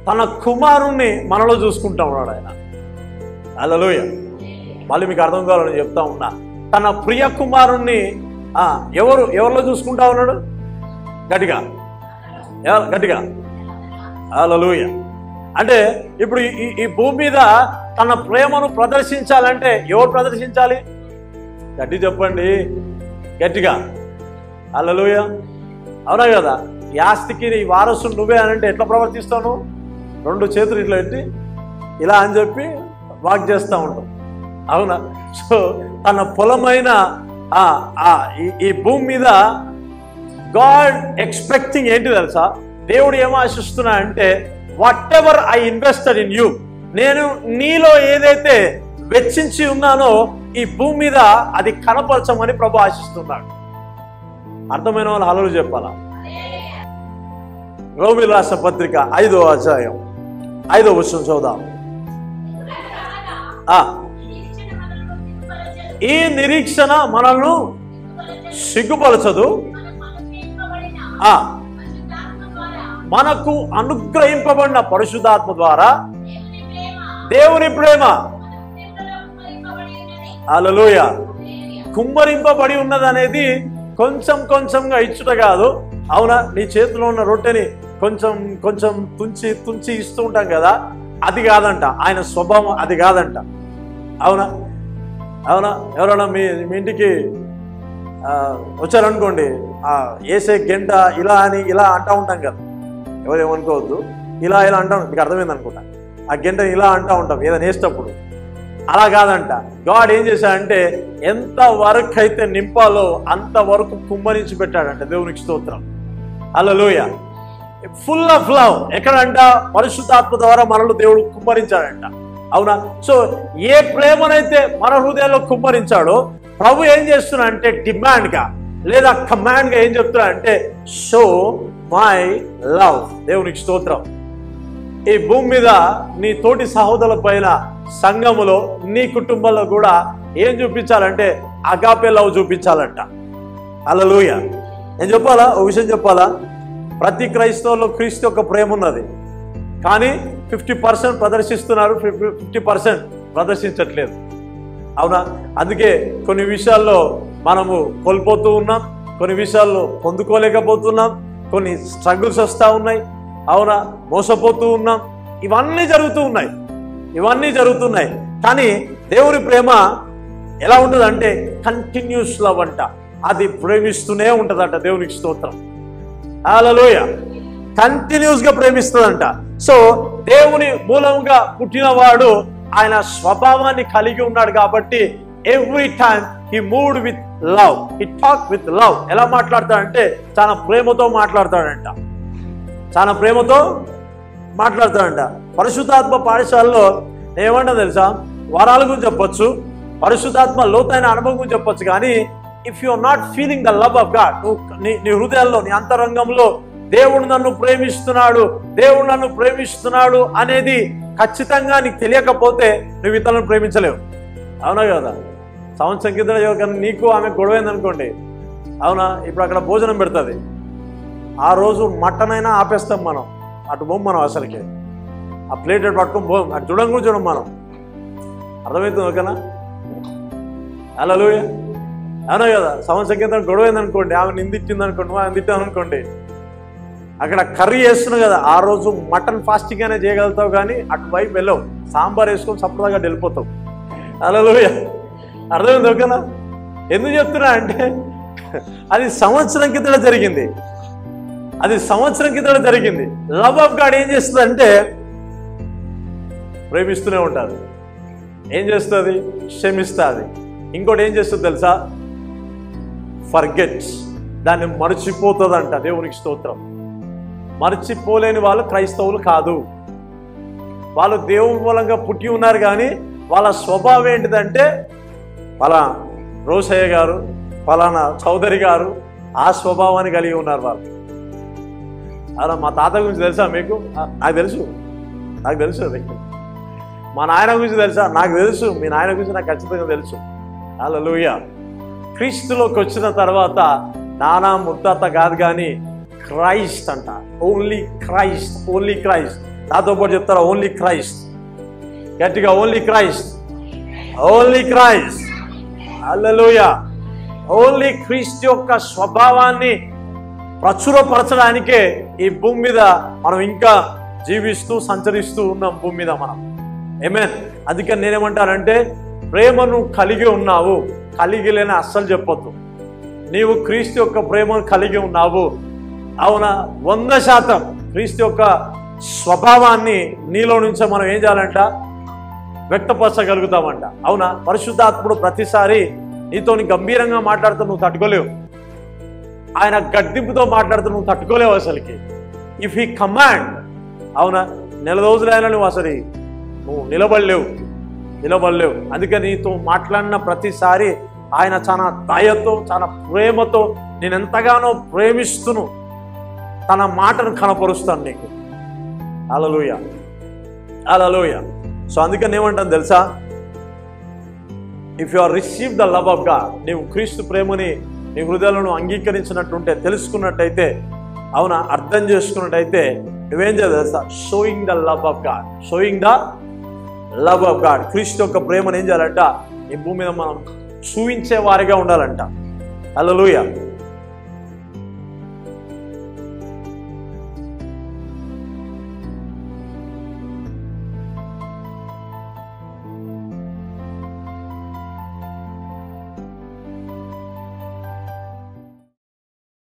తన కుమారుణ్ణి మనలో చూసుకుంటా ఉన్నాడు ఆయన. హల్లెలూయా. మళ్ళీ మీకు అర్థం కావాలని చెప్తా ఉన్నా. తన ప్రియ కుమారుణ్ణి ఎవరిలో చూసుకుంటా ఉన్నాడు? గట్టిగా గట్టిగా హల్లెలూయా. అంటే ఇప్పుడు ఈ భూమి మీద తన ప్రేమను ప్రదర్శించాలంటే ఎవరు ప్రదర్శించాలి? గట్టి చెప్పండి, గట్టిగా హల్లెలూయా. అవునా కదా? ఈ ఆస్తికి నీ వారసుడు నువ్వే అని అంటే ఎట్లా ప్రవర్తిస్తావు? 2 చేతులు ఇట్లా పెట్టి ఇలా అని చెప్పి వాక్ చేస్తూ ఉంటాం. అవునా? సో తన పొలమైన ఈ భూమి మీద గాడ్ ఎక్స్పెక్టింగ్ ఏంటి తెలుసా? దేవుడు ఏమో ఆశిస్తున్నా అంటే what ever I invested in you, నేను నీలో ఏదైతే వెచ్చించి ఉన్నానో ఈ భూమి మీద అది కనపరచమని ప్రభు ఆశిస్తున్నాడు. అర్థమైన వాళ్ళు హల్లెలూయా చెప్పాలా? రోమీయుల రాసిన పత్రిక 5వ అధ్యాయం 5వ వచనం చదువుదాం. ఈ నిరీక్షణ మనల్ని సిగ్గుపరచదు, మనకు అనుగ్రహింపబడిన పరిశుద్ధాత్మ ద్వారా దేవుని ప్రేమ హల్లెలూయా కుమ్మరింపబడి ఉన్నది అనేది కొంచెం కొంచెంగా ఇచ్చుట కాదు. అవునా? నీ చేతిలో ఉన్న రొట్టెని కొంచెం కొంచెం తుంచి తుంచి ఇస్తూ ఉంటాం కదా, అది కాదంట. ఆయన స్వభావం అది కాదంట. అవునా? అవునా? ఎవరైనా మీ ఇంటికి వచ్చారనుకోండి, వేసే గంట ఇలా అని ఇలా అంటూ ఉంటాం కదా, ఎవరేమనుకోవద్దు, ఇలా ఇలా అంటాం. మీకు అర్థమైంది అనుకుంటా. ఆ గంట ఇలా అంటూ ఉంటాం ఏదైనా వేసేటప్పుడు. అలా కాదంట. గాడ్ ఏం చేశాడంటే ఎంత వరకు అయితే నింపాలో అంతవరకు కుమ్మరించి పెట్టాడంట. దేవునికి స్తోత్రం. హల్లెలూయా. Full of love. ఎక్కడంట? పరిశుద్ధాత్మ ద్వారా మనలో దేవుడు కుమ్మరించాడంట. అవునా? సో ఏ ప్రేమనైతే మన హృదయంలో కుమ్మరించాడో ప్రభు ఏం చేస్తున్నా అంటే డిమాండ్గా లేదా కమాండ్గా ఏం చెప్తున్నా అంటే షో మై లవ్. దేవునికి స్తోత్రం. ఈ భూమి మీద నీ తోటి సహోదరుల పైన, సంఘములో, నీ కుటుంబంలో కూడా ఏం చూపించాలంటే అగాపే లవ్ చూపించాలంట. హల్లెలూయా. నేను చెప్పాలా? ఒక విషయం చెప్పాలా? ప్రతి క్రైస్తవుల్లో క్రీస్తు యొక్క ప్రేమ ఉన్నది, కానీ 50% ప్రదర్శిస్తున్నారు, 50% ప్రదర్శించట్లేదు. అవునా? అందుకే కొన్ని విషయాల్లో మనము కోల్పోతూ ఉన్నాం, కొన్ని విషయాల్లో పొందుకోలేకపోతున్నాం, కొన్ని స్ట్రగుల్స్ వస్తూ ఉన్నాయి. అవునా? మోసపోతూ ఉన్నాం. ఇవన్నీ జరుగుతున్నాయి. కానీ దేవుని ప్రేమ ఎలా ఉంటుందంటే కంటిన్యూస్ లవ్ అంట. అది ప్రేమిస్తూనే ఉంటుందంట. దేవునికి స్తోత్రం. హల్లెలూయా. కంటిన్యూస్ గా ప్రేమిస్తుందంట. సో దేవుని మూలంగా పుట్టినవాడు ఆయన స్వభావాన్ని కలిగి ఉన్నాడు కాబట్టి every time he moved with love, he talk with love. ఎలా మాట్లాడతాడంటే చాలా ప్రేమతో మాట్లాడతాడంట. పరిశుద్ధాత్మ పాఠశాలలో ఏమంటా తెలుసా? వరాల గురించి చెప్పొచ్చు, పరిశుద్ధాత్మ లోతైన అనుభవం గురించి చెప్పొచ్చు, కానీ if you are not feeling the love of God, నీ హృదయాల్లో, నీ అంతరంగంలో దేవుడు నన్ను ప్రేమిస్తున్నాడు అనేది ఖచ్చితంగా నీకు తెలియకపోతే నువ్వు ఇతరులను ప్రేమించలేవు. అవునా కదా? సంవత్సరం కింద నీకు ఆమె గొడవైంది అనుకోండి, అవునా? ఇప్పుడు అక్కడ భోజనం పెడుతుంది, ఆ రోజు మటన్ అయినా ఆపేస్తాం మనం, అటు బొమ్మ మనం అసలుకి ఆ ప్లేట్ పట్టుకొని పోం, అటు చూడం మనం. అర్థమవుతుంది? ఓకేనా? హల్లెలూయా. అవునా కదా? సంవత్సరం కింద గొడవైంది అనుకోండి, ఆమె నిందిట్టింది అనుకోండి, ఆమె తిట్టాను అనుకోండి, అక్కడ కర్రీ వేస్తున్నావు కదా, ఆ రోజు మటన్ ఫాస్టింగ్ అనే చేయగలుగుతావు, కానీ అటువైపు వెళ్ళవు, సాంబార్ వేసుకొని సపరేట్గా వెళ్ళిపోతావు. హల్లెలూయా. అర్థమైంది? ఓకేనా? ఎందుకు చెప్తున్నా అంటే అది సంవత్సరం కింద జరిగింది. లవ్ ఆఫ్ గాడ్ ఏం చేస్తుంది అంటే ప్రేమిస్తూనే ఉంటుంది. ఏం చేస్తుంది? క్షమిస్తుంది. ఇంకోటి ఏం చేస్తుంది తెలుసా? ఫర్గెట్స్. దాన్ని మర్చిపోతుందంట. దేవునికి స్తోత్రం. మర్చిపోలేని వాళ్ళు క్రైస్తవులు కాదు. వాళ్ళు దేవుని మూలంగా పుట్టి ఉన్నారు, కానీ వాళ్ళ స్వభావం ఏంటిదంటే పలానా రోసయ్య గారు, పలానా చౌదరి గారు ఆ స్వభావాన్ని కలిగి ఉన్నారు వాళ్ళు. అలా మా తాత గురించి తెలుసా మీకు? నాకు తెలుసు అది. మా నాయన గురించి తెలుసా? నాకు తెలుసు. మీ నాయన గురించి నాకు ఖచ్చితంగా తెలుసు. హల్లెలూయా. క్రీస్తులోకి వచ్చిన తర్వాత నానా ముత్తాత కాదు, కానీ క్రైస్ట్ అంట. Only Christ. నాతో పాటు చెప్తారా? Only Christ. గట్టిగా ఓన్లీ క్రైస్ట్, ఓన్లీ క్రైస్ట్. హల్లెలూయా. ఓన్లీ క్రీస్తు యొక్క స్వభావాన్ని ప్రచురపరచడానికే ఈ భూమి మీద మనం ఇంకా జీవిస్తూ సంచరిస్తూ ఉన్నాం భూమి మీద మనం. ఆమేన్. అందుకని నేనేమంటానంటే, ప్రేమను కలిగి ఉన్నావు, కలిగి లేని అస్సలు చెప్పొద్దు. నీవు క్రీస్తు యొక్క ప్రేమను కలిగి ఉన్నావు, అవునా? 100% క్రీస్తు యొక్క స్వభావాన్ని నీలో నుంచే మనం ఏం చేయాలంట? వ్యక్తపరచగలుగుతామంట. అవునా? పరిశుద్ధాత్ముడు ప్రతిసారి నీతోని గంభీరంగా మాట్లాడుతూ నువ్వు తట్టుకోలేవు. ఆయన గడ్డింపుతో మాట్లాడుతూ నువ్వు తట్టుకోలేవు అసలుకి. ఇఫ్ హీ కమాండ్, అవునా, నెల రోజులైనా నువ్వు అసలు నువ్వు నిలబడలేవు. అందుకని నీతో మాట్లాడిన ప్రతిసారి ఆయన చాలా దయతో, చాలా ప్రేమతో, నేను ఎంతగానో ప్రేమిస్తును తన మాటను కనపరుస్తాను నీకు. హల్లెలూయా, హల్లెలూయా. సో అందుకని ఏమంటాను తెలుసా? If you are receive the love of God, నీవు క్రీస్తు ప్రేమని నీ హృదయంలో తెలుసుకున్నట్టుంటే, తెలుసుకున్నట్టయితే, అవునా, అర్థం చేసుకున్నట్టయితే నువ్వేం చేయాలి తెలుసా? Showing the love of God, showing the love of God. క్రీస్తు యొక్క ప్రేమను ఏం చేయాలంట? ఈ భూమి మీద మనం చూపించే వారిగా ఉండాలంట. హల్లెలూయా.